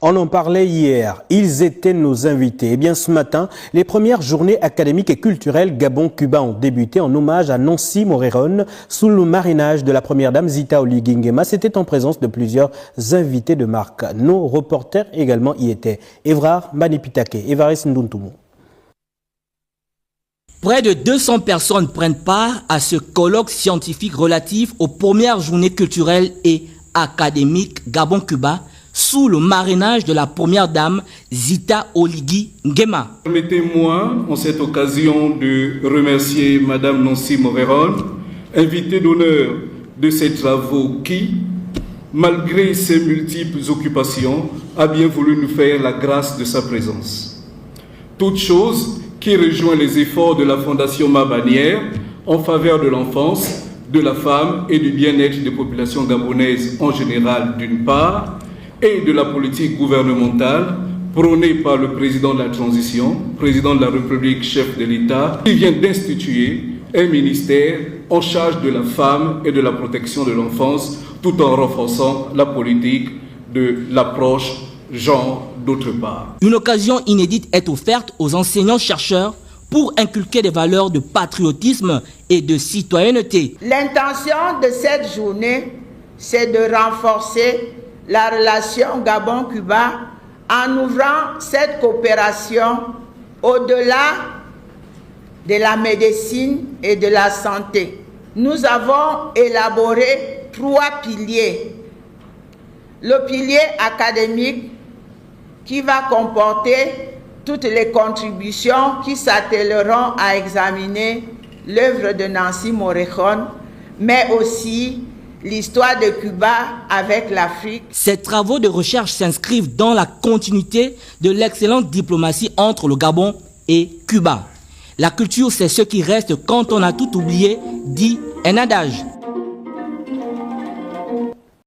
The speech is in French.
On en parlait hier, ils étaient nos invités. Eh bien ce matin, les premières journées académiques et culturelles Gabon-Cuba ont débuté en hommage à Nancy Moreron sous le marrainage de la première dame Zita Oligui Nguema. C'était en présence de plusieurs invités de marque. Nos reporters également y étaient. Évrard Manipitake, Évariste Nduntumu. Près de 200 personnes prennent part à ce colloque scientifique relatif aux premières journées culturelles et académiques Gabon-Cuba sous le marrainage de la première dame Zita Oligui Nguema. Permettez-moi en cette occasion de remercier Madame Nancy Moreron, invitée d'honneur de ces travaux qui, malgré ses multiples occupations, a bien voulu nous faire la grâce de sa présence. Toute chose qui rejoint les efforts de la Fondation Mabanière en faveur de l'enfance, de la femme et du bien-être des populations gabonaises en général d'une part, et de la politique gouvernementale prônée par le président de la transition, président de la République, chef de l'État, qui vient d'instituer un ministère en charge de la femme et de la protection de l'enfance, tout en renforçant la politique de l'approche genre d'autre part. Une occasion inédite est offerte aux enseignants-chercheurs pour inculquer des valeurs de patriotisme et de citoyenneté. L'intention de cette journée, c'est de renforcer la relation Gabon-Cuba en ouvrant cette coopération au-delà de la médecine et de la santé. Nous avons élaboré 3 piliers. Le pilier académique qui va comporter toutes les contributions qui s'attelleront à examiner l'œuvre de Nancy Moreron, mais aussi l'histoire de Cuba avec l'Afrique. Ces travaux de recherche s'inscrivent dans la continuité de l'excellente diplomatie entre le Gabon et Cuba. La culture, c'est ce qui reste quand on a tout oublié, dit un adage.